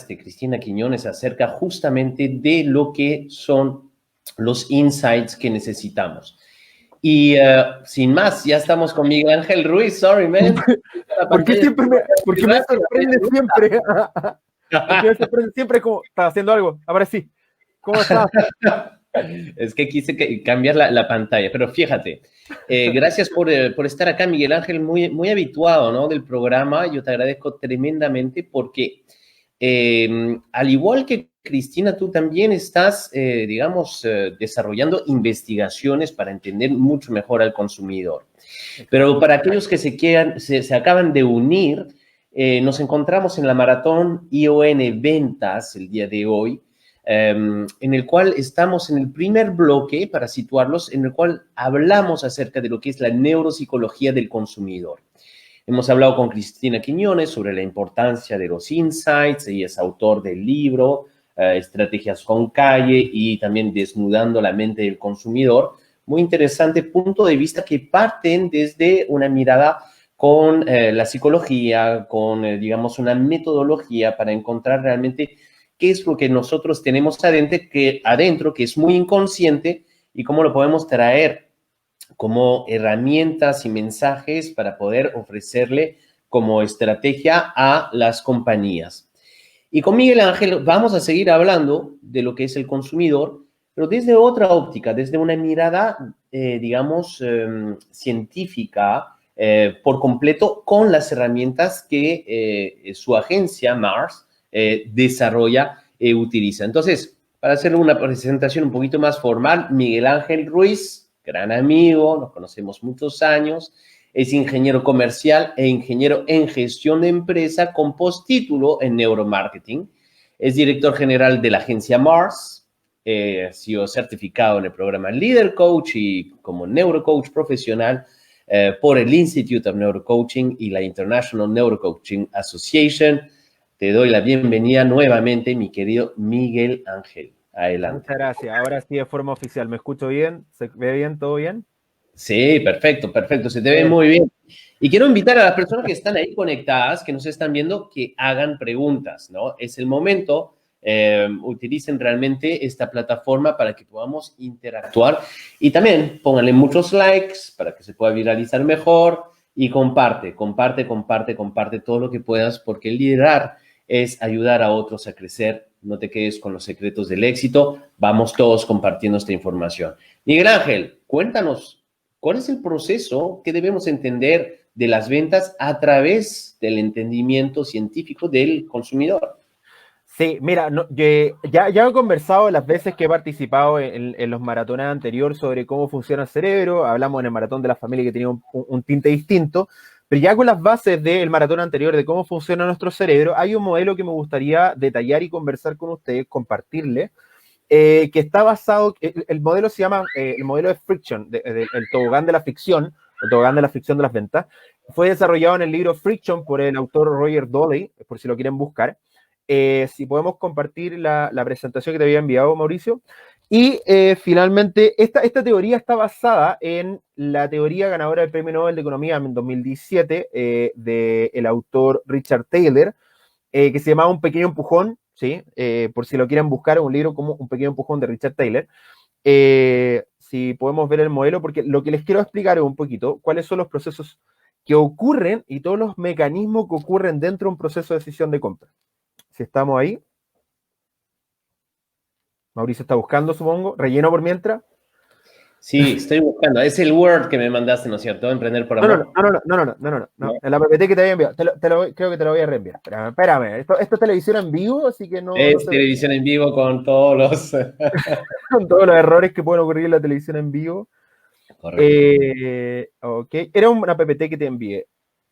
Cristina Quiñones acerca justamente de lo que son los insights que necesitamos. Y sin más, ya estamos con Miguel Ángel Ruiz. Sorry, man. ¿Por qué me sorprende siempre? ¿Por qué me sorprende siempre? Como, ¿estás haciendo algo? Ahora sí. ¿Cómo estás? Es que quise cambiar la pantalla, pero fíjate, gracias por estar acá, Miguel Ángel, muy habituado, ¿no?, del programa. Yo te agradezco tremendamente porque, al igual que Cristina, tú también estás, digamos, desarrollando investigaciones para entender mucho mejor al consumidor. Pero para aquellos que se acaban de unir, nos encontramos en la maratón ION Ventas el día de hoy, en el cual estamos en el primer bloque, para situarlos, en el cual hablamos acerca de lo que es la neuropsicología del consumidor. Hemos hablado con Cristina Quiñones sobre la importancia de los insights. Ella es autor del libro Estrategias con Calle y también Desnudando la mente del consumidor. Muy interesante punto de vista que parten desde una mirada con la psicología, con, digamos, una metodología para encontrar realmente qué es lo que nosotros tenemos adentro, que es muy inconsciente, y cómo lo podemos traer como herramientas y mensajes para poder ofrecerle como estrategia a las compañías. Y con Miguel Ángel vamos a seguir hablando de lo que es el consumidor, pero desde otra óptica, desde una mirada, digamos, científica, por completo, con las herramientas que su agencia, Mars, desarrolla e utiliza. Entonces, para hacer una presentación un poquito más formal, Miguel Ángel Ruiz, gran amigo, nos conocemos muchos años, es ingeniero comercial e ingeniero en gestión de empresa con postítulo en neuromarketing. Es director general de la agencia Mars, ha sido certificado en el programa Leader Coach y como neurocoach profesional por el Institute of Neurocoaching y la International Neurocoaching Association. Te doy la bienvenida nuevamente, mi querido Miguel Ángel. Adelante. Muchas gracias. Ahora sí, de forma oficial. ¿Me escucho bien? ¿Se ve bien? ¿Todo bien? Sí, perfecto, perfecto. Se te ve muy bien. Y quiero invitar a las personas que están ahí conectadas, que nos están viendo, que hagan preguntas, ¿no? Es el momento. Utilicen realmente esta plataforma para que podamos interactuar y también pónganle muchos likes para que se pueda viralizar mejor y comparte todo lo que puedas, porque liderar es ayudar a otros a crecer. No te quedes con los secretos del éxito. Vamos todos compartiendo esta información. Miguel Ángel, cuéntanos, ¿cuál es el proceso que debemos entender de las ventas a través del entendimiento científico del consumidor? Sí, mira, ya he conversado las veces que he participado en los maratones anteriores sobre cómo funciona el cerebro. Hablamos en el maratón de la familia que tenía un tinte distinto, pero ya con las bases del maratón anterior de cómo funciona nuestro cerebro, hay un modelo que me gustaría detallar y conversar con ustedes, compartirle, que está basado, el modelo se llama el modelo de Friction, el tobogán de la fricción, el tobogán de la fricción de las ventas. Fue desarrollado en el libro Friction por el autor Roger Doley, por si lo quieren buscar. Si podemos compartir la presentación que te había enviado, Mauricio. Y finalmente, esta teoría está basada en la teoría ganadora del Premio Nobel de Economía en 2017 del autor Richard Taylor, que se llamaba Un pequeño empujón, ¿sí? Por si lo quieren buscar, un libro como Un pequeño empujón de Richard Taylor. Si podemos ver el modelo, porque lo que les quiero explicar es un poquito cuáles son los procesos que ocurren y todos los mecanismos que ocurren dentro de un proceso de decisión de compra. Si estamos ahí. Mauricio está buscando, supongo. Relleno por mientras. Sí, estoy buscando. Es el Word que me mandaste, ¿no es cierto? Emprender por amor. No. En la PPT que te había enviado. Creo que te lo voy a reenviar. Espérame. Esto es televisión en vivo, así que no Es se... televisión en vivo con todos los... con todos los errores que pueden ocurrir en la televisión en vivo. Correcto. Ok. Era una PPT que te envié,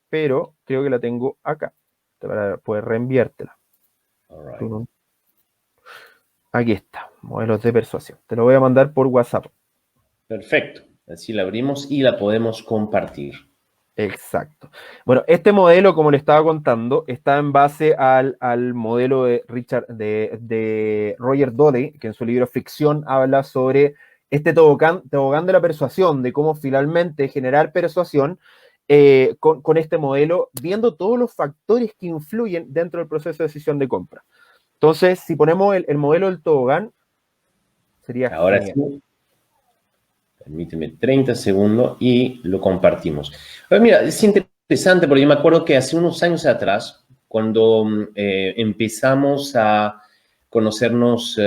pero creo que la tengo acá para poder reenviártela. Right. Aquí está. Modelos de persuasión. Te lo voy a mandar por WhatsApp. Perfecto. Así la abrimos y la podemos compartir. Exacto. Bueno, este modelo, como le estaba contando, está en base al modelo de Roger Doley, que en su libro Ficción habla sobre este tobogán de la persuasión, de cómo finalmente generar persuasión con este modelo, viendo todos los factores que influyen dentro del proceso de decisión de compra. Entonces, si ponemos el modelo del tobogán, sería Ahora genial. sí, permíteme 30 segundos y lo compartimos. Pues mira, es interesante porque yo me acuerdo que hace unos años atrás, cuando empezamos a conocernos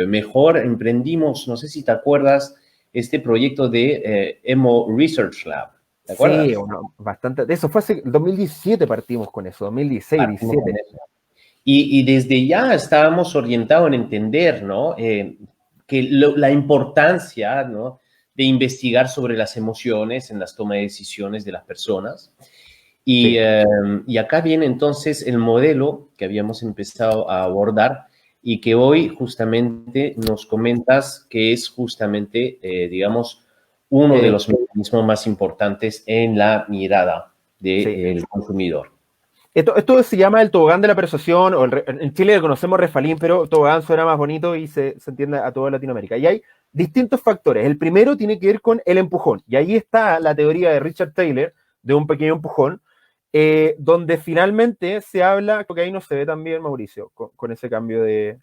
mejor, emprendimos, no sé si te acuerdas, este proyecto de Emo Research Lab. ¿Te Sí, acuerdas? bueno, bastante. De eso fue hace 2017 partimos con eso, 2016, Partimos con 17. eso. Y desde ya estábamos orientados en entender, ¿no? Que la importancia, ¿no? De investigar sobre las emociones en las tomas de decisiones de las personas. Sí. Y acá viene entonces el modelo que habíamos empezado a abordar y que hoy justamente nos comentas que es justamente, digamos, uno de Eh, los mecanismos más importantes en la mirada sí. del consumidor. Esto se llama el tobogán de la persuasión, o en Chile le conocemos refalín, pero tobogán suena más bonito y se entiende a toda Latinoamérica. Y hay distintos factores. El primero tiene que ver con el empujón. Y ahí está la teoría de Richard Taylor, de un pequeño empujón, donde finalmente se habla, creo que ahí no se ve tan bien, Mauricio, con ese cambio de...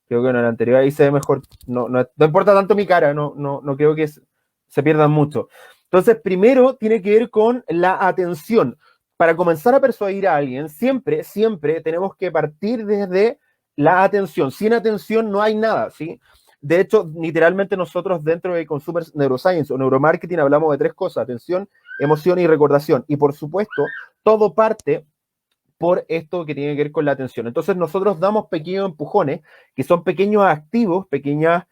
Creo que en el anterior ahí se ve mejor. No importa tanto mi cara, no creo que se pierdan mucho. Entonces, primero tiene que ver con la atención. Para comenzar a persuadir a alguien, siempre tenemos que partir desde la atención. Sin atención no hay nada, ¿sí? De hecho, literalmente nosotros dentro de Consumer Neuroscience o Neuromarketing hablamos de tres cosas: atención, emoción y recordación. Y por supuesto, todo parte por esto que tiene que ver con la atención. Entonces nosotros damos pequeños empujones, que son pequeños activos, pequeños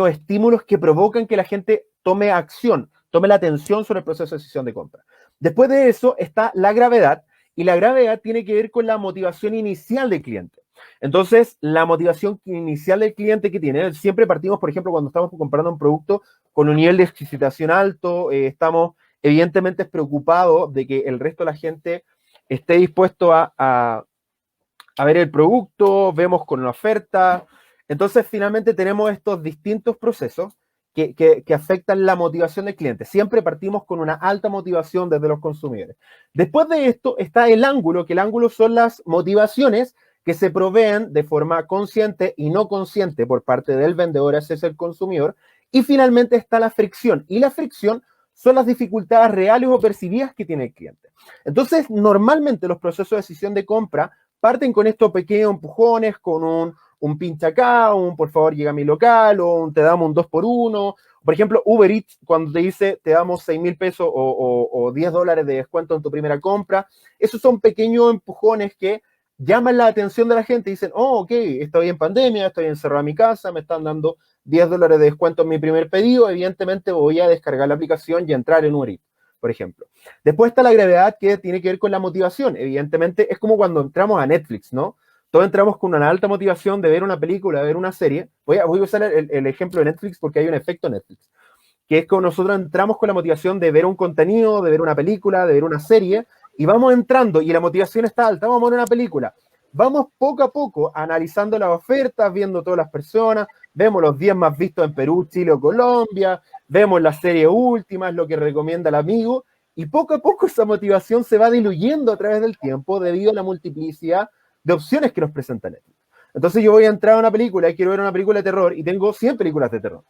estímulos que provocan que la gente tome acción, tome la atención sobre el proceso de decisión de compra. Después de eso está la gravedad, y la gravedad tiene que ver con la motivación inicial del cliente. Entonces, la motivación inicial del cliente que tiene, siempre partimos, por ejemplo, cuando estamos comprando un producto con un nivel de excitación alto, estamos evidentemente preocupados de que el resto de la gente esté dispuesto a ver el producto, vemos con la oferta. Entonces, finalmente tenemos estos distintos procesos que afectan la motivación del cliente. Siempre partimos con una alta motivación desde los consumidores. Después de esto está el ángulo, que el ángulo son las motivaciones que se proveen de forma consciente y no consciente por parte del vendedor hacia el consumidor. Y finalmente está la fricción. Y la fricción son las dificultades reales o percibidas que tiene el cliente. Entonces, normalmente los procesos de decisión de compra parten con estos pequeños empujones, con un pincha acá, un por favor llega a mi local, o un te damos un 2x1. Por ejemplo, Uber Eats, cuando te dice te damos 6.000 pesos o $10 de descuento en tu primera compra, esos son pequeños empujones que llaman la atención de la gente y dicen, oh, ok, estoy en pandemia, estoy encerrado en mi casa, me están dando $10 de descuento en mi primer pedido, evidentemente voy a descargar la aplicación y entrar en Uber Eats, por ejemplo. Después está la gravedad, que tiene que ver con la motivación. Evidentemente, es como cuando entramos a Netflix, ¿no? Todos entramos con una alta motivación de ver una película, de ver una serie. Voy a usar el ejemplo de Netflix porque hay un efecto Netflix, que es que nosotros entramos con la motivación de ver un contenido, de ver una película, de ver una serie, y vamos entrando y la motivación está alta, vamos a ver una película. Vamos poco a poco analizando las ofertas, viendo todas las personas, vemos los 10 más vistos en Perú, Chile o Colombia, vemos la serie última, es lo que recomienda el amigo, y poco a poco esa motivación se va diluyendo a través del tiempo debido a la multiplicidad de opciones que nos presenta Netflix. Entonces yo voy a entrar a una película y quiero ver una película de terror y tengo 100 películas de terror.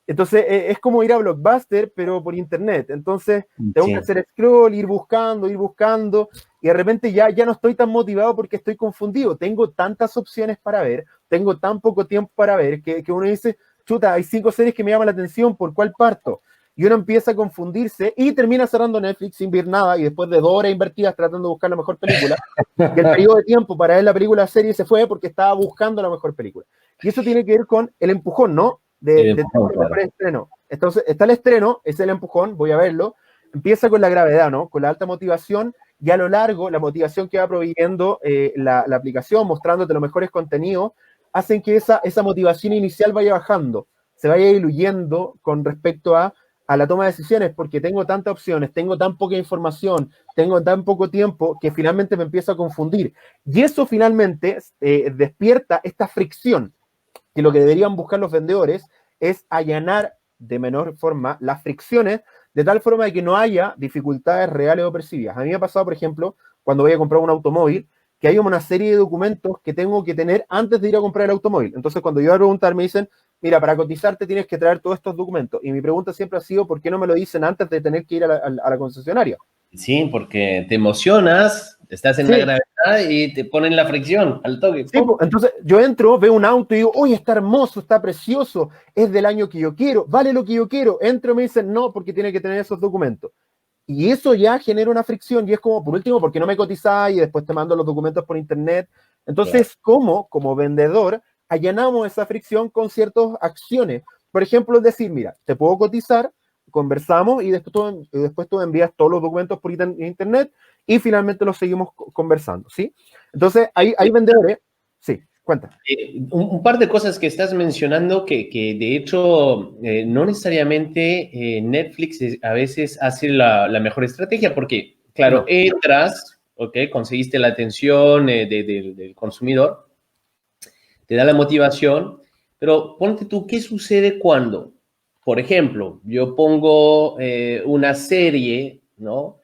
Entonces es como ir a Blockbuster, pero por internet. Entonces tengo que Sí. hacer scroll, ir buscando, y de repente ya no estoy tan motivado porque estoy confundido. Tengo tantas opciones para ver, tengo tan poco tiempo para ver, que uno dice, chuta, hay 5 series que me llaman la atención, ¿por cuál parto? Y uno empieza a confundirse y termina cerrando Netflix sin ver nada, y después de 2 horas invertidas tratando de buscar la mejor película, y el periodo de tiempo para ver la película serie se fue porque estaba buscando la mejor película. Y eso tiene que ver con el empujón, ¿no? De Empujón, claro. el estreno. Entonces, está el estreno, es el empujón, voy a verlo. Empieza con la gravedad, ¿no? Con la alta motivación, y a lo largo, la motivación que va proveyendo la aplicación, mostrándote los mejores contenidos, hacen que esa motivación inicial vaya bajando, se vaya diluyendo con respecto a la toma de decisiones, porque tengo tantas opciones, tengo tan poca información, tengo tan poco tiempo, que finalmente me empiezo a confundir. Y eso finalmente despierta esta fricción, que lo que deberían buscar los vendedores es allanar de menor forma las fricciones de tal forma de que no haya dificultades reales o percibidas. A mí me ha pasado, por ejemplo, cuando voy a comprar un automóvil, que hay una serie de documentos que tengo que tener antes de ir a comprar el automóvil. Entonces, cuando yo voy a preguntar, me dicen, mira, para cotizarte tienes que traer todos estos documentos. Y mi pregunta siempre ha sido, ¿por qué no me lo dicen antes de tener que ir a la concesionaria? Sí, porque te emocionas, estás en la Sí, gravedad y te ponen la fricción al toque. sí, ¡Pum! pues, entonces yo entro, veo un auto y digo, oye, está hermoso, está precioso, es del año que yo quiero, vale lo que yo quiero. Entro y me dicen, no, porque tiene que tener esos documentos. Y eso ya genera una fricción y es como, por último, ¿por qué no me cotizáis y después te mando los documentos por internet? Claro. Entonces, ¿cómo, como vendedor, allanamos esa fricción con ciertas acciones? Por ejemplo, es decir, mira, te puedo cotizar, conversamos y después tú envías todos los documentos por internet y finalmente los seguimos conversando, ¿sí? Entonces, hay vendedores, sí, cuenta. Un par de cosas que estás mencionando que de hecho no necesariamente Netflix a veces hace la mejor estrategia porque, claro, No. entras, ¿ok? Conseguiste la atención del consumidor, te da la motivación, pero ponte tú, ¿qué sucede cuando, por ejemplo, yo pongo una serie, ¿no?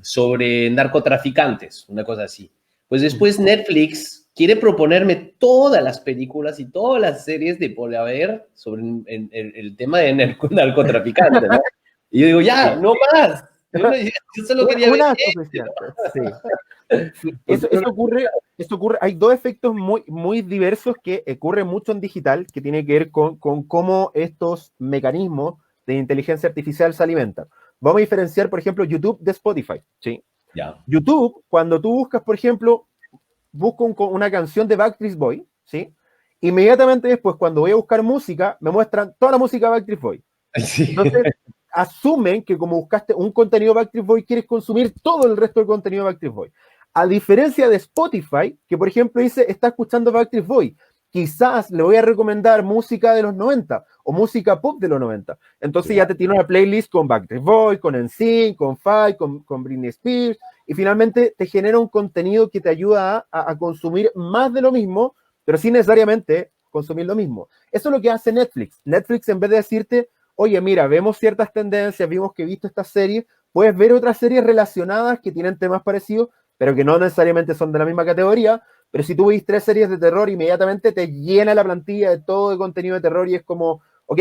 Sobre narcotraficantes, una cosa así. Pues después Netflix quiere proponerme todas las películas y todas las series de por haber sobre el tema de narcotraficantes, ¿no? Y yo digo, ya, Sí. no más. Yo solo quería ver Una este, suficiente, sí. Sí, ¿no? eso ocurre, hay dos efectos muy diversos que ocurren mucho en digital, que tiene que ver con cómo estos mecanismos de inteligencia artificial se alimentan. Vamos a diferenciar, por ejemplo, YouTube de Spotify, ¿sí? Ya. YouTube, cuando tú buscas, por ejemplo, busco una canción de Backstreet Boy, ¿sí? Inmediatamente después, cuando voy a buscar música, me muestran toda la música de Backstreet Boy. Sí. Entonces, asumen que como buscaste un contenido Backstreet Boy, quieres consumir todo el resto del contenido Backstreet Boy. A diferencia de Spotify, que por ejemplo dice, está escuchando Backstreet Boy, quizás le voy a recomendar música de los 90 o música pop de los 90. Entonces ya Claro. te tiene una playlist con Backstreet Boy, con NSYNC, con Five, con Britney Spears, y finalmente te genera un contenido que te ayuda a consumir más de lo mismo, pero sin necesariamente consumir lo mismo. Eso es lo que hace Netflix. Netflix, en vez de decirte, oye, mira, vemos ciertas tendencias, vimos que he visto esta serie, puedes ver otras series relacionadas que tienen temas parecidos, pero que no necesariamente son de la misma categoría. Pero si tú ves 3 series de terror, inmediatamente te llena la plantilla de todo el contenido de terror y es como, ok,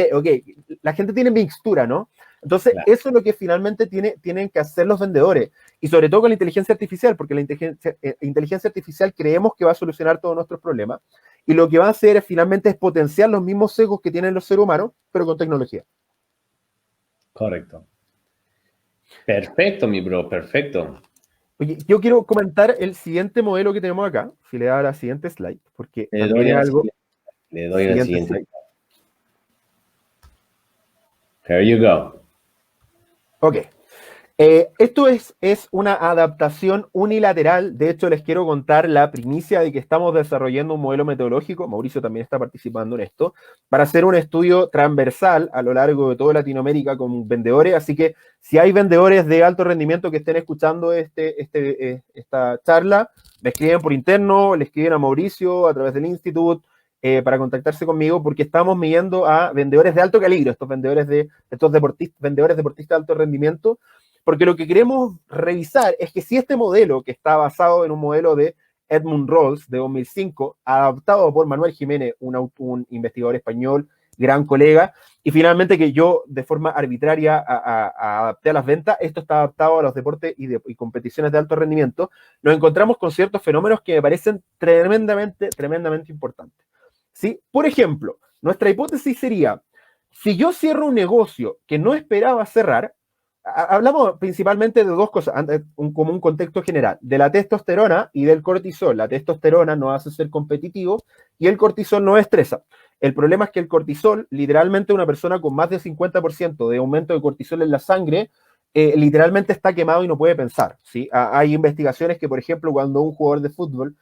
la gente tiene mixtura, ¿no? Entonces, Claro. eso es lo que finalmente tienen que hacer los vendedores. Y sobre todo con la inteligencia artificial, porque la inteligencia artificial creemos que va a solucionar todos nuestros problemas. Y lo que va a hacer es finalmente es potenciar los mismos sesgos que tienen los seres humanos, pero con tecnología. Correcto. Perfecto, mi bro, perfecto. Oye, yo quiero comentar el siguiente modelo que tenemos acá, si le da la siguiente slide, porque Le también doy es al algo. siguiente. Le doy al Siguiente siguiente. slide. Here you go. Ok. Esto es una adaptación unilateral. De hecho, les quiero contar la primicia de que estamos desarrollando un modelo metodológico. Mauricio también está participando en esto, para hacer un estudio transversal a lo largo de toda Latinoamérica con vendedores. Así que si hay vendedores de alto rendimiento que estén escuchando esta charla, me escriben por interno, le escriben a Mauricio a través del Instituto para contactarse conmigo, porque estamos midiendo a vendedores de alto calibre, vendedores deportistas de alto rendimiento, porque lo que queremos revisar es que si este modelo, que está basado en un modelo de Edmund Rawls de 2005, adaptado por Manuel Jiménez, un investigador español, gran colega, y finalmente que yo de forma arbitraria adapté a las ventas, esto está adaptado a los deportes y competiciones de alto rendimiento, nos encontramos con ciertos fenómenos que me parecen tremendamente importantes. ¿Sí? Por ejemplo, nuestra hipótesis sería, si yo cierro un negocio que no esperaba cerrar, hablamos principalmente de dos cosas, como un contexto general, de la testosterona y del cortisol. La testosterona nos hace ser competitivos y el cortisol nos estresa. El problema es que el cortisol, literalmente una persona con más de 50% de aumento de cortisol en la sangre, literalmente está quemado y no puede pensar. ¿Sí? Hay investigaciones que, por ejemplo, cuando un jugador de fútbol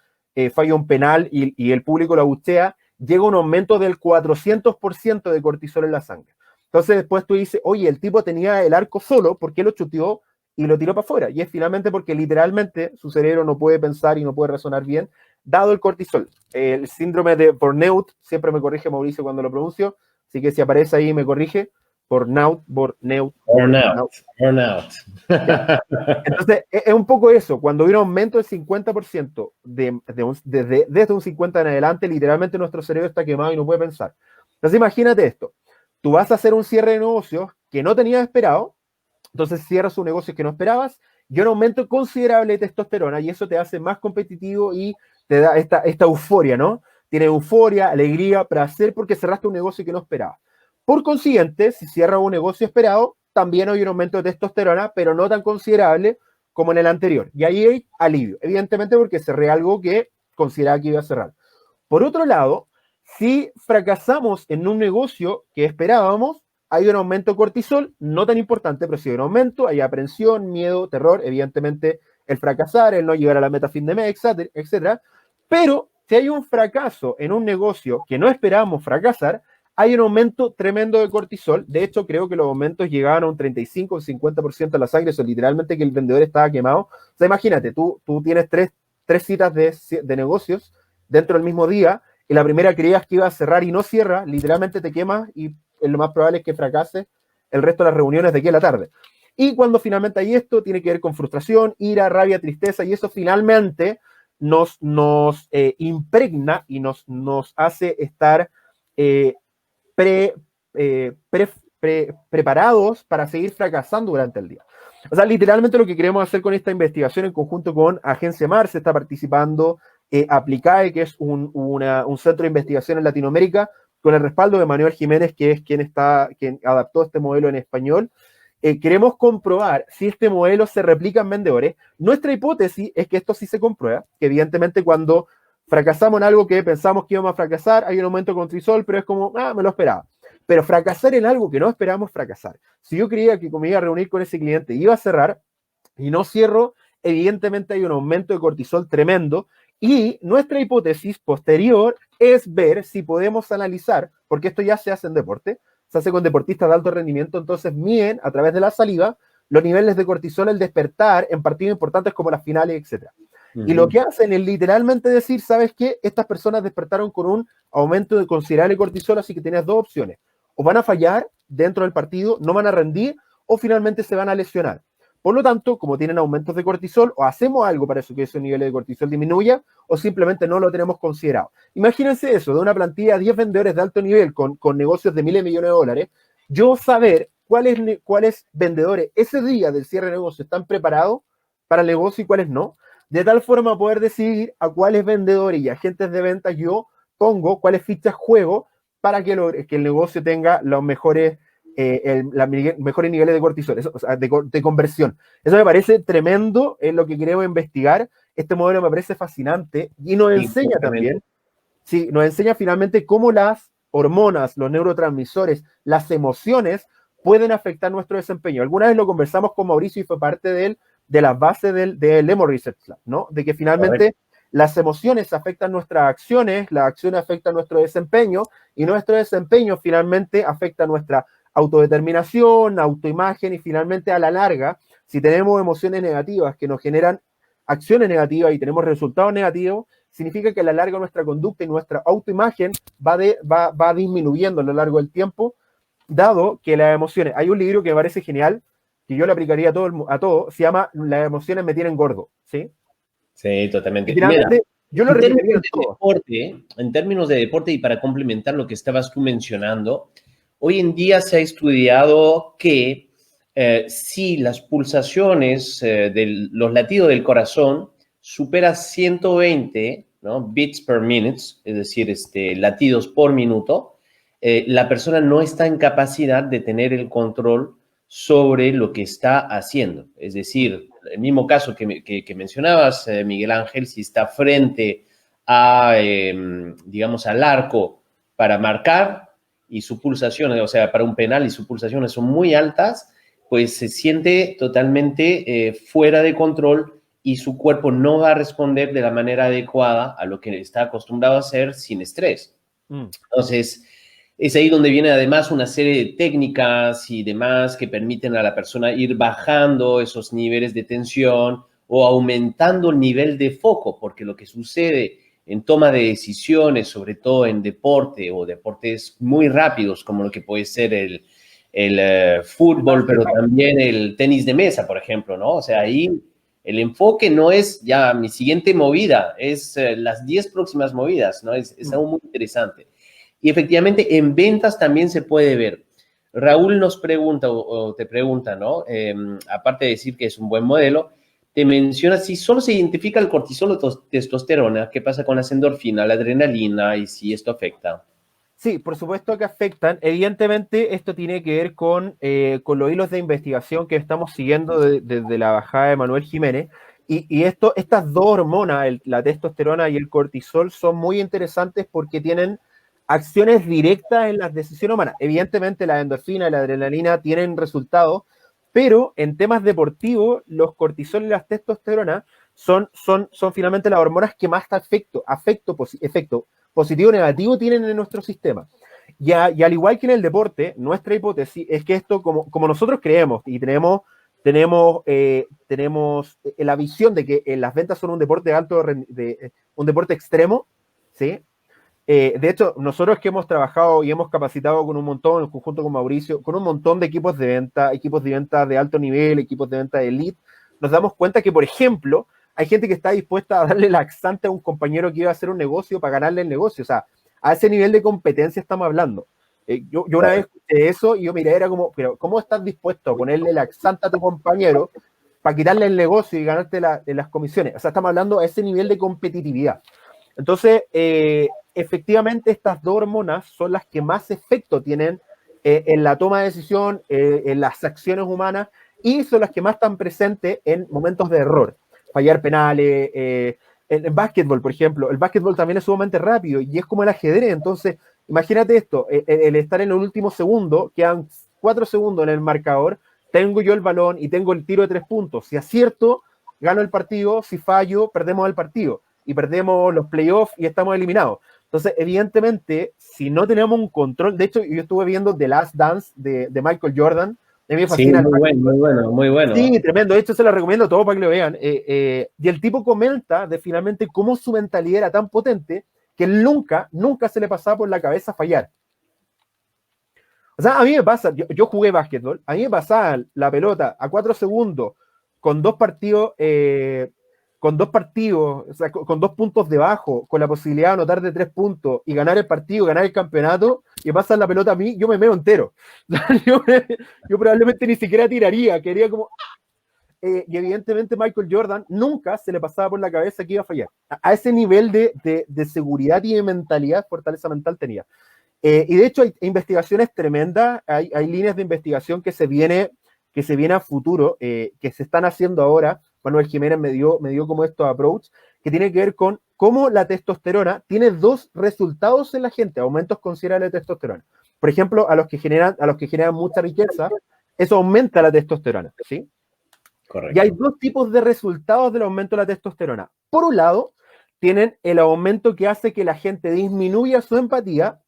falla un penal y el público lo abuchea, llega un aumento del 400% de cortisol en la sangre. Entonces después tú dices, oye, el tipo tenía el arco solo, ¿por qué lo chuteó y lo tiró para afuera? Y es finalmente porque literalmente su cerebro no puede pensar y no puede razonar bien, dado el cortisol. El síndrome de burnout, siempre me corrige Mauricio cuando lo pronuncio, así que si aparece ahí me corrige, burnout. Burnout. Ya. Entonces, es un poco eso. Cuando hay un aumento del 50% desde un 50 en adelante, literalmente nuestro cerebro está quemado y no puede pensar. Entonces, imagínate esto. Tú vas a hacer un cierre de negocios que no tenías esperado, entonces cierras un negocio que no esperabas y un aumento considerable de testosterona y eso te hace más competitivo y te da esta euforia, ¿no? Tiene euforia, alegría, placer porque cerraste un negocio que no esperabas. Por consiguiente, si cierras un negocio esperado, también hay un aumento de testosterona, pero no tan considerable como en el anterior. Y ahí hay alivio, evidentemente porque cerré algo que consideraba que iba a cerrar. Por otro lado, si fracasamos en un negocio que esperábamos, hay un aumento de cortisol, no tan importante, pero sí hay un aumento, hay aprensión, miedo, terror, evidentemente el fracasar, el no llegar a la meta fin de mes, etcétera. Pero si hay un fracaso en un negocio que no esperábamos fracasar, hay un aumento tremendo de cortisol. De hecho, creo que los aumentos llegaban a un 35 o 50% de la sangre. Eso literalmente que el vendedor estaba quemado. O sea, imagínate, tú tienes tres citas de negocios dentro del mismo día y la primera creías que iba a cerrar y no cierra, literalmente te quemas y lo más probable es que fracase el resto de las reuniones de aquí a la tarde. Y cuando finalmente hay esto, tiene que ver con frustración, ira, rabia, tristeza, y eso finalmente nos impregna y nos hace estar preparados para seguir fracasando durante el día. O sea, literalmente lo que queremos hacer con esta investigación en conjunto con Agencia Mars, está participando Aplicae, que es un centro de investigación en Latinoamérica, con el respaldo de Manuel Jiménez, que es quien adaptó este modelo en español. Queremos comprobar si este modelo se replica en vendedores. Nuestra hipótesis es que esto sí se comprueba, que evidentemente cuando fracasamos en algo que pensamos que íbamos a fracasar, hay un aumento de cortisol, pero es como, me lo esperaba. Pero fracasar en algo que no esperamos fracasar. Si yo creía que como iba a reunir con ese cliente iba a cerrar y no cierro, evidentemente hay un aumento de cortisol tremendo. Y nuestra hipótesis posterior es ver si podemos analizar, porque esto ya se hace en deporte, se hace con deportistas de alto rendimiento, entonces miden a través de la saliva los niveles de cortisol al despertar en partidos importantes como las finales, etc. Y lo que hacen es literalmente decir, ¿sabes qué? Estas personas despertaron con un aumento de considerable cortisol, así que tienes dos opciones. O van a fallar dentro del partido, no van a rendir, o finalmente se van a lesionar. Por lo tanto, como tienen aumentos de cortisol, o hacemos algo para eso que ese nivel de cortisol disminuya, o simplemente no lo tenemos considerado. Imagínense eso, de una plantilla de 10 vendedores de alto nivel con negocios de miles de millones de dólares, yo saber cuáles vendedores ese día del cierre de negocio están preparados para el negocio y cuáles no, de tal forma poder decidir a cuáles vendedores y agentes de ventas yo pongo, cuáles fichas juego para que el negocio tenga los mejores mejores niveles de cortisol, eso, o sea, de conversión. Eso me parece tremendo, es lo que queremos investigar. Este modelo me parece fascinante y nos enseña también, sí, nos enseña finalmente cómo las hormonas, los neurotransmisores, las emociones pueden afectar nuestro desempeño. Alguna vez lo conversamos con Mauricio y fue parte de las bases del Emo Research Lab, ¿no? De que finalmente las emociones afectan nuestras acciones, las acciones afectan nuestro desempeño y nuestro desempeño finalmente afecta nuestra autodeterminación, autoimagen y finalmente a la larga, si tenemos emociones negativas que nos generan acciones negativas y tenemos resultados negativos, significa que a la larga nuestra conducta y nuestra autoimagen va disminuyendo a lo largo del tiempo, dado que las emociones, hay un libro que me parece genial, que yo le aplicaría a todo, se llama Las emociones me tienen gordo, ¿sí? Sí, totalmente. Mira, yo lo replicaría en términos de deporte y para complementar lo que estabas tú mencionando, hoy en día se ha estudiado que si las pulsaciones de los latidos del corazón supera 120, ¿no? Beats per minute, es decir, latidos por minuto, la persona no está en capacidad de tener el control sobre lo que está haciendo. Es decir, el mismo caso que mencionabas, Miguel Ángel, si está frente a, digamos, al arco para marcar y su pulsación, o sea, para un penal y sus pulsaciones son muy altas, pues se siente totalmente fuera de control y su cuerpo no va a responder de la manera adecuada a lo que está acostumbrado a hacer sin estrés. Entonces, es ahí donde viene además una serie de técnicas y demás que permiten a la persona ir bajando esos niveles de tensión o aumentando el nivel de foco, porque lo que sucede en toma de decisiones, sobre todo en deporte o deportes muy rápidos, como lo que puede ser fútbol, pero también el tenis de mesa, por ejemplo, ¿no? O sea, ahí el enfoque no es ya mi siguiente movida, es las 10 próximas movidas, ¿no? Es algo muy interesante. Y efectivamente en ventas también se puede ver. Raúl nos pregunta o te pregunta, ¿no? Aparte de decir que es un buen modelo, te menciona si solo se identifica el cortisol o testosterona, ¿qué pasa con la endorfina, la adrenalina y si esto afecta? Sí, por supuesto que afectan. Evidentemente, esto tiene que ver con los hilos de investigación que estamos siguiendo desde la bajada de Manuel Jiménez. Y estas dos hormonas, la testosterona y el cortisol, son muy interesantes porque tienen acciones directas en las decisiones humanas. Evidentemente, la endorfina y la adrenalina tienen resultados, pero en temas deportivos, los cortisol y las testosterona son finalmente las hormonas que más efecto positivo o negativo tienen en nuestro sistema. Y al igual que en el deporte, nuestra hipótesis es que esto, como nosotros creemos y tenemos la visión de que las ventas son un deporte un deporte extremo, ¿sí? De hecho, nosotros que hemos trabajado y hemos capacitado con un montón, en conjunto con Mauricio, con un montón de equipos de venta de alto nivel, equipos de venta de elite, nos damos cuenta que, por ejemplo, hay gente que está dispuesta a darle laxante a un compañero que iba a hacer un negocio para ganarle el negocio. O sea, a ese nivel de competencia estamos hablando. Yo una vez escuché eso y yo miré, era como, pero ¿cómo estás dispuesto a ponerle laxante a tu compañero para quitarle el negocio y ganarte las comisiones? O sea, estamos hablando a ese nivel de competitividad. Entonces, efectivamente, estas dos hormonas son las que más efecto tienen en la toma de decisión, en las acciones humanas, y son las que más están presentes en momentos de error. Fallar penales, en básquetbol, por ejemplo. El básquetbol también es sumamente rápido y es como el ajedrez. Entonces, imagínate esto, el estar en el último segundo, quedan 4 segundos en el marcador, tengo yo el balón y tengo el tiro de 3 puntos. Si acierto, gano el partido, si fallo, perdemos el partido y perdemos los playoffs y estamos eliminados. Entonces, evidentemente, si no tenemos un control, de hecho, yo estuve viendo The Last Dance de Michael Jordan, a mí me fascina. Sí, muy bueno, muy bueno, muy bueno. Sí, tremendo, de hecho se lo recomiendo a todos para que lo vean. Y el tipo comenta de finalmente cómo su mentalidad era tan potente que nunca se le pasaba por la cabeza fallar. O sea, a mí me pasa, yo jugué básquetbol, a mí me pasaba la pelota a 4 segundos con dos partidos, o sea, con 2 puntos debajo, con la posibilidad de anotar de 3 puntos y ganar el partido, ganar el campeonato, y pasar la pelota a mí, yo me meo entero. Yo probablemente ni siquiera tiraría, quería como... y evidentemente Michael Jordan nunca se le pasaba por la cabeza que iba a fallar. A ese nivel de seguridad y de mentalidad, fortaleza mental tenía. Y de hecho hay investigaciones tremendas, hay líneas de investigación que se viene a futuro, que se están haciendo ahora. Manuel Jiménez me dio como estos approach, que tiene que ver con cómo la testosterona tiene dos resultados en la gente, aumentos considerables de testosterona. Por ejemplo, a los que generan mucha riqueza, eso aumenta la testosterona, ¿sí? Correcto. Y hay dos tipos de resultados del aumento de la testosterona. Por un lado, tienen el aumento que hace que la gente disminuya su empatía,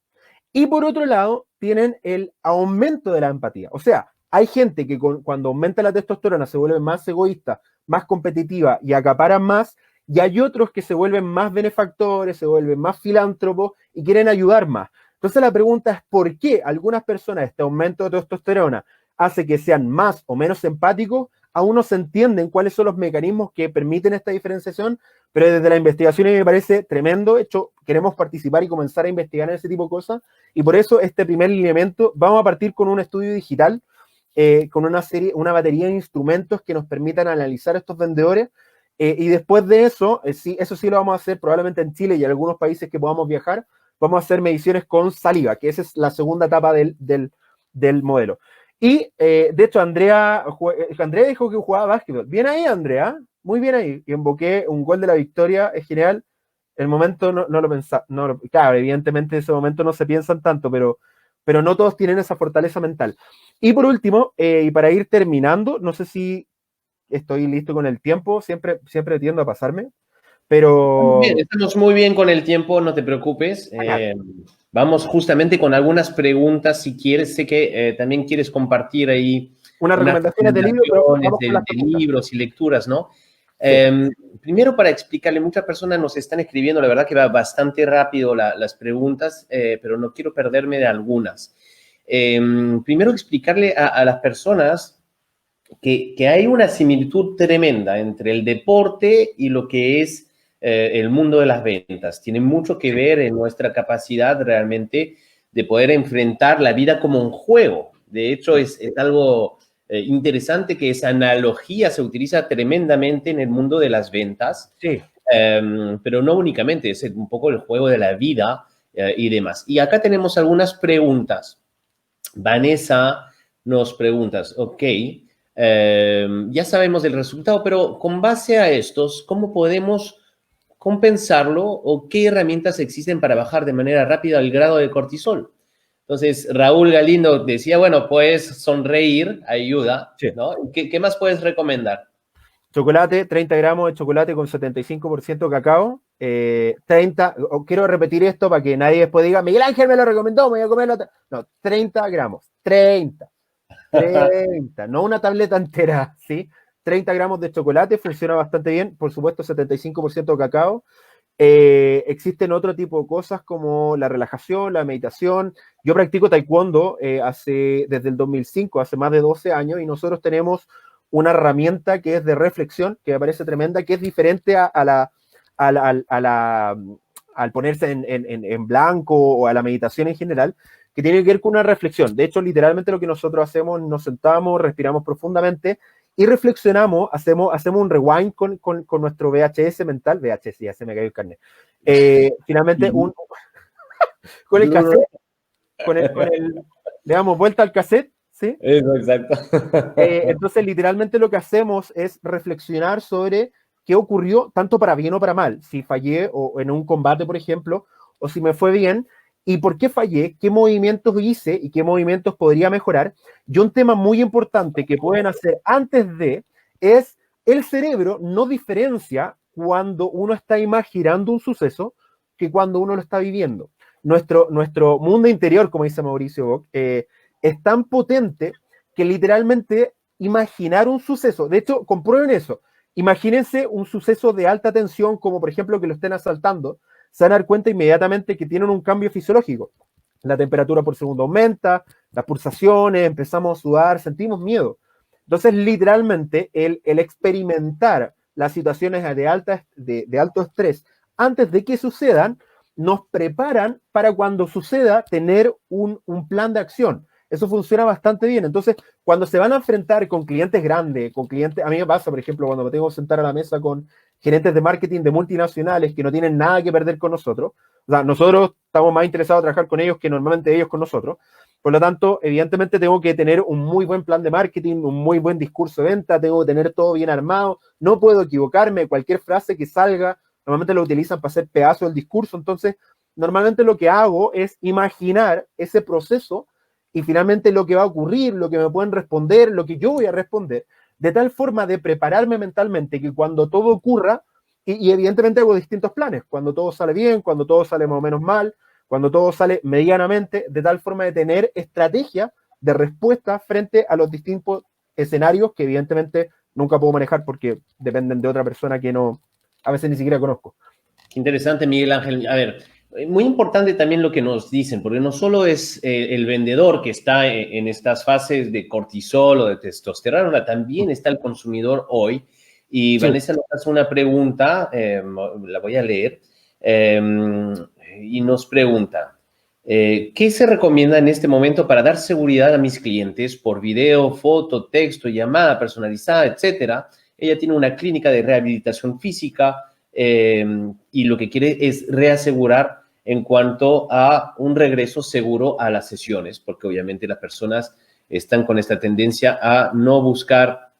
y por otro lado, tienen el aumento de la empatía. O sea, hay gente que cuando aumenta la testosterona se vuelve más egoísta, más competitiva y acaparan más, y hay otros que se vuelven más benefactores, se vuelven más filántropos y quieren ayudar más. Entonces la pregunta es, ¿por qué algunas personas este aumento de testosterona hace que sean más o menos empáticos? Aún no se entienden cuáles son los mecanismos que permiten esta diferenciación, pero desde la investigación me parece tremendo. De hecho, queremos participar y comenzar a investigar en ese tipo de cosas, y por eso este primer lineamiento, vamos a partir con un estudio digital, con una batería de instrumentos que nos permitan analizar estos vendedores, y después de eso, eso sí lo vamos a hacer probablemente en Chile y en algunos países que podamos viajar, vamos a hacer mediciones con saliva, que esa es la segunda etapa del modelo. Y de hecho, Andrea dijo que jugaba básquetbol. Bien ahí, Andrea, muy bien ahí. Y invoqué un gol de la victoria, es genial. El momento no lo pensaba, claro, evidentemente en ese momento no se piensan tanto, pero no todos tienen esa fortaleza mental. Y por último, y para ir terminando, no sé si estoy listo con el tiempo, siempre tiendo a pasarme, pero... Bien, estamos muy bien con el tiempo, no te preocupes. Vamos justamente con algunas preguntas, si quieres. Sé que también quieres compartir ahí unas recomendaciones de libros, pero vamos con las de libros y lecturas, ¿no? Sí. Primero, para explicarle, muchas personas nos están escribiendo, la verdad que va bastante rápido las preguntas, pero no quiero perderme de algunas. primero explicarle a las personas que hay una similitud tremenda entre el deporte y lo que es el mundo de las ventas. Tiene mucho que ver en nuestra capacidad realmente de poder enfrentar la vida como un juego. De hecho, es algo interesante que esa analogía se utiliza tremendamente en el mundo de las ventas, Sí. Pero no únicamente, es un poco el juego de la vida y demás. Y acá tenemos algunas preguntas. Vanessa nos pregunta, ok, ya sabemos del resultado, pero con base a estos, ¿cómo podemos compensarlo o qué herramientas existen para bajar de manera rápida el grado de cortisol? Entonces, Raúl Galindo decía, bueno, pues sonreír ayuda, Sí. ¿no? ¿Qué más puedes recomendar? Chocolate, 30 gramos de chocolate con 75% cacao. 30, quiero repetir esto para que nadie después diga, Miguel Ángel me lo recomendó, me voy a comer otra. No, 30 gramos, 30, no una tableta entera, ¿sí? 30 gramos de chocolate, funciona bastante bien, por supuesto 75% cacao. Existen otro tipo de cosas como la relajación, la meditación. Yo practico taekwondo desde el 2005, hace más de 12 años, y nosotros tenemos una herramienta que es de reflexión, que me parece tremenda, que es diferente al ponerse en blanco o a la meditación en general, que tiene que ver con una reflexión. De hecho, literalmente lo que nosotros hacemos, nos sentamos, respiramos profundamente y reflexionamos, hacemos un rewind con nuestro VHS mental, VHS, ya se me cayó el carnet. Finalmente, con el cassette, le damos vuelta al cassette, ¿sí? Eso, exacto. Entonces, literalmente lo que hacemos es reflexionar sobre qué ocurrió, tanto para bien o para mal, si fallé o en un combate, por ejemplo, o si me fue bien, y por qué fallé, qué movimientos hice y qué movimientos podría mejorar. Y un tema muy importante que pueden hacer antes de es el cerebro no diferencia cuando uno está imaginando un suceso que cuando uno lo está viviendo. Nuestro mundo interior, como dice Mauricio Bock, es tan potente que literalmente imaginar un suceso, de hecho, comprueben eso, imagínense un suceso de alta tensión, como por ejemplo que lo estén asaltando, se van a dar cuenta inmediatamente que tienen un cambio fisiológico. La temperatura por segundo aumenta, las pulsaciones, empezamos a sudar, sentimos miedo. Entonces, literalmente, el experimentar las situaciones de alto estrés antes de que sucedan, nos preparan para cuando suceda tener un plan de acción. Eso funciona bastante bien. Entonces, cuando se van a enfrentar con clientes grandes, a mí me pasa, por ejemplo, cuando me tengo que sentar a la mesa con gerentes de marketing de multinacionales que no tienen nada que perder con nosotros. O sea, nosotros estamos más interesados en trabajar con ellos que normalmente ellos con nosotros. Por lo tanto, evidentemente tengo que tener un muy buen plan de marketing, un muy buen discurso de venta, tengo que tener todo bien armado, no puedo equivocarme, cualquier frase que salga, normalmente lo utilizan para hacer pedazo del discurso. Entonces, normalmente lo que hago es imaginar ese proceso y finalmente lo que va a ocurrir, lo que me pueden responder, lo que yo voy a responder, de tal forma de prepararme mentalmente que cuando todo ocurra, y evidentemente hago distintos planes, cuando todo sale bien, cuando todo sale más o menos mal, cuando todo sale medianamente, de tal forma de tener estrategia de respuesta frente a los distintos escenarios que evidentemente nunca puedo manejar porque dependen de otra persona que no, a veces ni siquiera conozco. Qué interesante, Miguel Ángel. A ver, muy importante también lo que nos dicen, porque no solo es el vendedor que está en estas fases de cortisol o de testosterona, también está el consumidor hoy. Y Sí. Vanessa nos hace una pregunta, la voy a leer, y nos pregunta, ¿qué se recomienda en este momento para dar seguridad a mis clientes por video, foto, texto, llamada personalizada, etcétera? Ella tiene una clínica de rehabilitación física y lo que quiere es reasegurar en cuanto a un regreso seguro a las sesiones, porque obviamente las personas están con esta tendencia a no buscar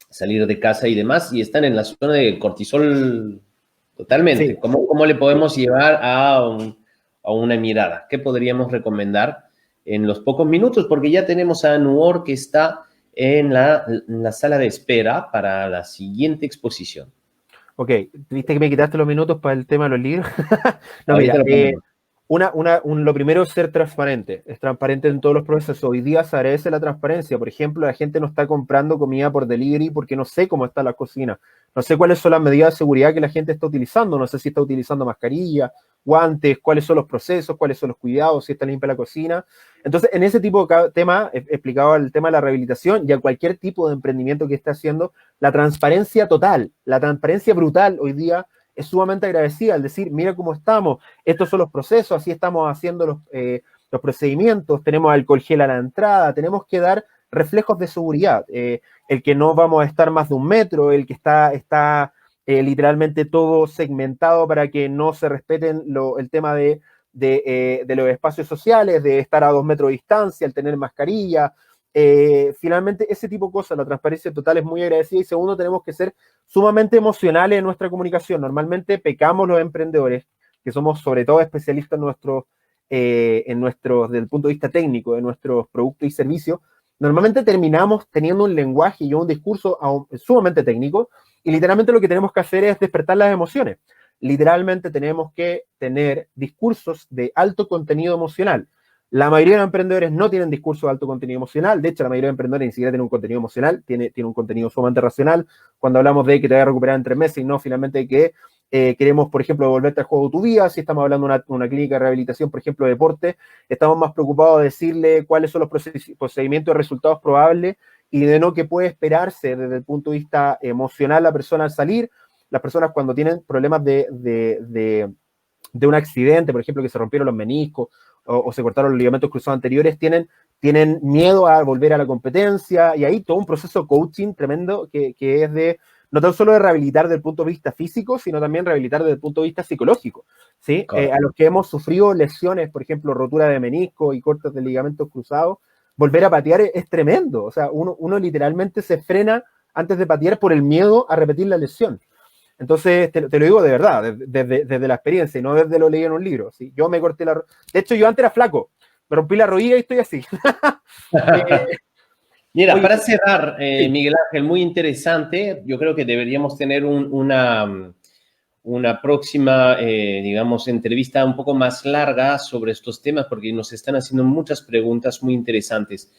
salir de casa y demás, y están en la zona de cortisol totalmente. Sí. ¿Cómo le podemos llevar a una mirada? ¿Qué podríamos recomendar en los pocos minutos? Porque ya tenemos a Nuor que está en la sala de espera para la siguiente exposición. Ok, viste que me quitaste los minutos para el tema de los libros. No, Ahorita mira, lo ponemos. lo primero es ser transparente. Es transparente en todos los procesos. Hoy día se agradece la transparencia. Por ejemplo, la gente no está comprando comida por delivery porque no sé cómo está la cocina. No sé cuáles son las medidas de seguridad que la gente está utilizando. No sé si está utilizando mascarilla, guantes, cuáles son los procesos, cuáles son los cuidados, si está limpia la cocina. Entonces, en ese tipo de tema, explicaba el tema de la rehabilitación y a cualquier tipo de emprendimiento que esté haciendo, la transparencia total, la transparencia brutal hoy día es sumamente agradecida al decir, mira cómo estamos, estos son los procesos, así estamos haciendo los procedimientos, tenemos alcohol gel a la entrada, tenemos que dar reflejos de seguridad, el que no vamos a estar más de 1 metro, el que está literalmente todo segmentado para que no se respeten el tema de los espacios sociales, de estar a 2 metros de distancia, el tener mascarilla, finalmente ese tipo de cosas, la transparencia total es muy agradecida. Y segundo, tenemos que ser sumamente emocionales en nuestra comunicación. Normalmente pecamos los emprendedores, que somos sobre todo especialistas en nuestros, desde el punto de vista técnico, de nuestros productos y servicios, normalmente terminamos teniendo un lenguaje y un discurso sumamente técnico, y literalmente lo que tenemos que hacer es despertar las emociones. Literalmente tenemos que tener discursos de alto contenido emocional. La mayoría de los emprendedores no tienen discurso de alto contenido emocional. De hecho, la mayoría de emprendedores ni siquiera tienen un contenido emocional, tiene un contenido sumamente racional. Cuando hablamos de que te vas a recuperar en 3 meses y no, finalmente que queremos, por ejemplo, volverte al juego de tu vida. Si estamos hablando de una clínica de rehabilitación, por ejemplo, de deporte, estamos más preocupados de decirle cuáles son los procedimientos y resultados probables y de no que puede esperarse desde el punto de vista emocional la persona al salir. Las personas cuando tienen problemas de un accidente, por ejemplo, que se rompieron los meniscos o se cortaron los ligamentos cruzados anteriores, tienen miedo a volver a la competencia, y ahí todo un proceso coaching tremendo que es de no tan solo de rehabilitar desde el punto de vista físico, sino también rehabilitar desde el punto de vista psicológico, ¿sí? A los que hemos sufrido lesiones, por ejemplo, rotura de menisco y cortes de ligamentos cruzados, volver a patear es tremendo. O sea, uno literalmente se frena antes de patear por el miedo a repetir la lesión. Entonces, te lo digo de verdad, desde la experiencia, y no desde lo leí en un libro, ¿sí? Yo me corté de hecho, yo antes era flaco, me rompí la rodilla y estoy así. Mira, para cerrar, Miguel Ángel, muy interesante. Yo creo que deberíamos tener una próxima, digamos, entrevista un poco más larga sobre estos temas, porque nos están haciendo muchas preguntas muy interesantes.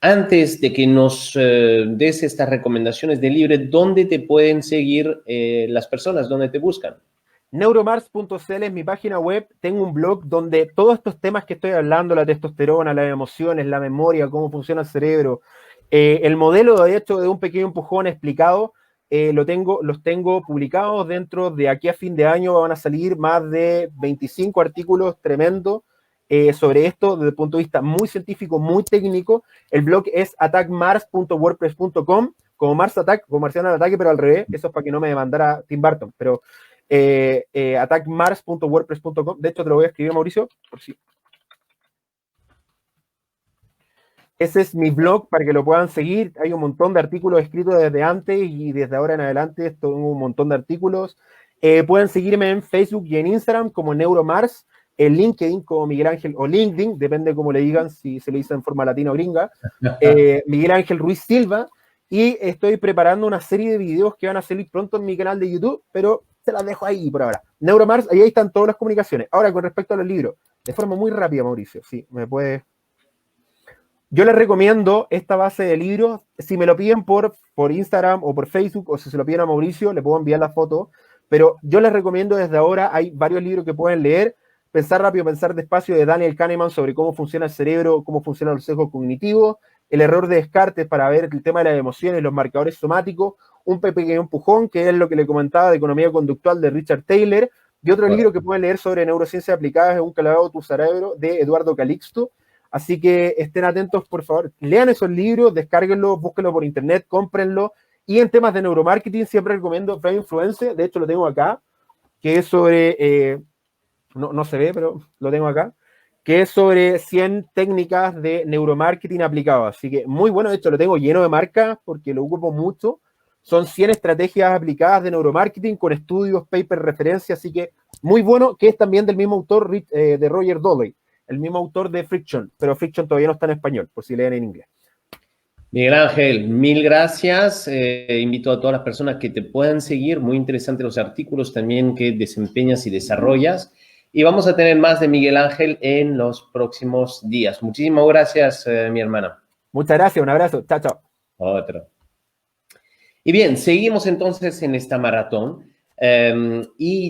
Antes de que nos des estas recomendaciones de Libre, ¿dónde te pueden seguir las personas? ¿Dónde te buscan? Neuromars.cl es mi página web. Tengo un blog donde todos estos temas que estoy hablando, la testosterona, las emociones, la memoria, cómo funciona el cerebro, el modelo de hecho de un pequeño empujón explicado, los tengo publicados. Dentro de aquí a fin de año van a salir más de 25 artículos tremendos sobre esto desde el punto de vista muy científico, muy técnico. El blog es attackmars.wordpress.com, como Mars Attack, como Marciano al ataque, pero al revés. Eso es para que no me demandara Tim Burton, pero attackmars.wordpress.com. De hecho, te lo voy a escribir, Mauricio, por si. Ese es mi blog para que lo puedan seguir. Hay un montón de artículos escritos desde antes y desde ahora en adelante tengo un montón de artículos. Pueden seguirme en Facebook y en Instagram como Neuromars, en LinkedIn como Miguel Ángel, o LinkedIn, depende cómo le digan, si se le dice en forma latina o gringa, Miguel Ángel Ruiz Silva, y estoy preparando una serie de videos que van a salir pronto en mi canal de YouTube, pero se las dejo ahí por ahora. Neuromars, ahí están todas las comunicaciones. Ahora, con respecto a los libros, de forma muy rápida, Mauricio, sí, me puede... Yo les recomiendo esta base de libros. Si me lo piden por Instagram o por Facebook, o si se lo piden a Mauricio, le puedo enviar la foto, pero yo les recomiendo desde ahora, hay varios libros que pueden leer. Pensar rápido, pensar despacio, de Daniel Kahneman, sobre cómo funciona el cerebro, cómo funcionan los sesgos cognitivos. El error de Descartes, para ver el tema de las emociones, los marcadores somáticos. Un pequeño empujón, que es lo que le comentaba de economía conductual de Richard Taylor. Y otro libro que pueden leer sobre neurociencias aplicadas es Un calado de tu cerebro, de Eduardo Calixto. Así que estén atentos, por favor. Lean esos libros, descárguenlos, búsquenlos por internet, cómprenlos. Y en temas de neuromarketing siempre recomiendo Brain Influence. De hecho, lo tengo acá, que es sobre... no se ve, pero lo tengo acá, que es sobre 100 técnicas de neuromarketing aplicado. Así que muy bueno. De hecho, lo tengo lleno de marcas porque lo ocupo mucho. Son 100 estrategias aplicadas de neuromarketing con estudios, papers, referencias. Así que muy bueno, que es también del mismo autor de Roger Doley, el mismo autor de Friction, pero Friction todavía no está en español, por si leen en inglés. Miguel Ángel, mil gracias. Invito a todas las personas que te puedan seguir. Muy interesantes los artículos también que desempeñas y desarrollas. Y vamos a tener más de Miguel Ángel en los próximos días. Muchísimas gracias, mi hermana. Muchas gracias, un abrazo. Chao, chao. Otro. Y bien, seguimos entonces en esta maratón. Y